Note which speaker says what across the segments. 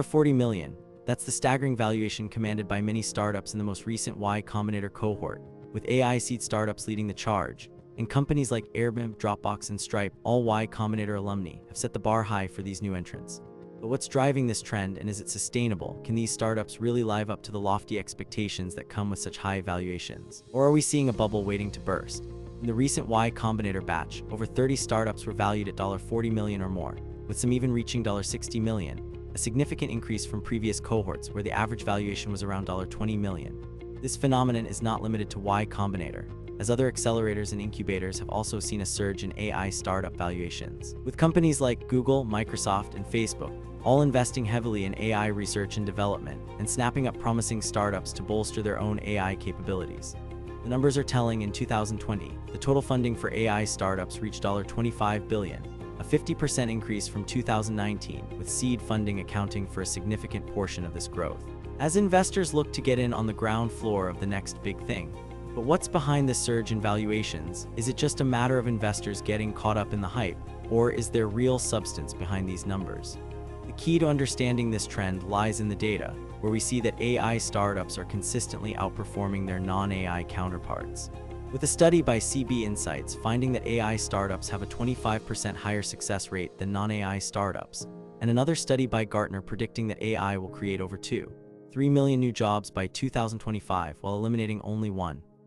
Speaker 1: $40 million. That's the staggering valuation commanded by many startups in the most recent Y Combinator cohort, with AI seed startups leading the charge. And companies like Airbnb, Dropbox, and Stripe, all Y Combinator alumni, have set the bar high for these new entrants. But what's driving this trend, and is it sustainable? Can these startups really live up to the lofty expectations that come with such high valuations? Or are we seeing a bubble waiting to burst? In the recent Y Combinator batch, over 30 startups were valued at $40 million or more, with some even reaching $60 million, a significant increase from previous cohorts where the average valuation was around $20 million. This phenomenon is not limited to Y Combinator, as other accelerators and incubators have also seen a surge in AI startup valuations, with companies like Google, Microsoft, and Facebook all investing heavily in AI research and development and snapping up promising startups to bolster their own AI capabilities. The numbers are telling. In 2020, the total funding for AI startups reached $25 billion, a 50% increase from 2019, with seed funding accounting for a significant portion of this growth, as investors look to get in on the ground floor of the next big thing. But what's behind this surge in valuations? Is it just a matter of investors getting caught up in the hype, or is there real substance behind these numbers? The key to understanding this trend lies in the data, where we see that AI startups are consistently outperforming their non-AI counterparts, with a study by CB Insights finding that AI startups have a 25% higher success rate than non-AI startups, and another study by Gartner predicting that AI will create over 3 million new jobs by 2025 while eliminating only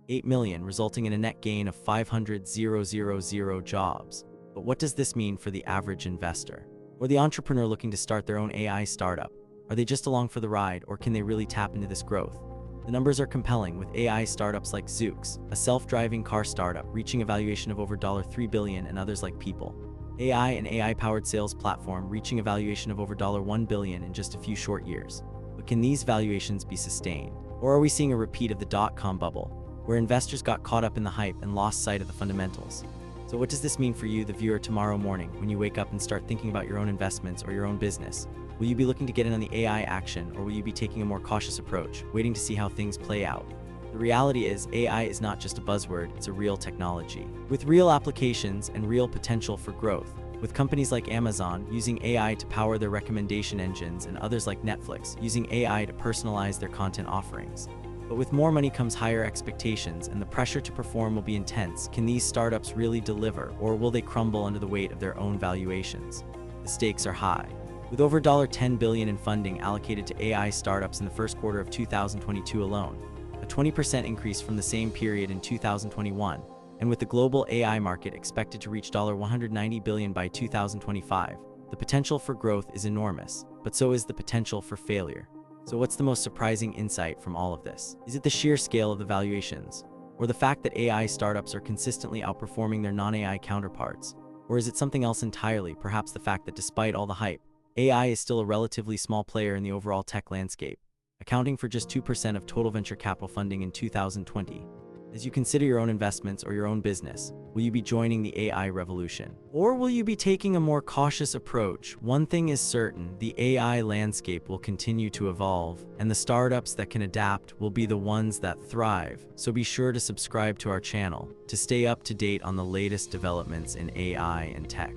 Speaker 1: 8 million, resulting in a net gain of 500,000 jobs. But what does this mean for the average investor, or the entrepreneur looking to start their own AI startup? Are they just along for the ride, or can they really tap into this growth? The numbers are compelling, with AI startups like Zoox, a self-driving car startup, reaching a valuation of over $3 billion, and others like People AI, an AI-powered sales platform, reaching a valuation of over $1 billion in just a few short years. But can these valuations be sustained? Or are we seeing a repeat of the dot-com bubble, where investors got caught up in the hype and lost sight of the fundamentals? So what does this mean for you, the viewer, tomorrow morning when you wake up and start thinking about your own investments or your own business? Will you be looking to get in on the AI action, or will you be taking a more cautious approach, waiting to see how things play out? The reality is, AI is not just a buzzword, it's a real technology, with real applications and real potential for growth, with companies like Amazon using AI to power their recommendation engines and others like Netflix using AI to personalize their content offerings. But with more money comes higher expectations, and the pressure to perform will be intense. Can these startups really deliver, or will they crumble under the weight of their own valuations? The stakes are high, with over $10 billion in funding allocated to AI startups in the first quarter of 2022 alone, a 20% increase from the same period in 2021, and with the global AI market expected to reach $190 billion by 2025, the potential for growth is enormous, but so is the potential for failure. So what's the most surprising insight from all of this? Is it the sheer scale of the valuations, or the fact that AI startups are consistently outperforming their non-AI counterparts? Or is it something else entirely, perhaps the fact that despite all the hype, AI is still a relatively small player in the overall tech landscape, accounting for just 2% of total venture capital funding in 2020? As you consider your own investments or your own business, will you be joining the AI revolution? Or will you be taking a more cautious approach? One thing is certain, the AI landscape will continue to evolve, and the startups that can adapt will be the ones that thrive. So be sure to subscribe to our channel to stay up to date on the latest developments in AI and tech.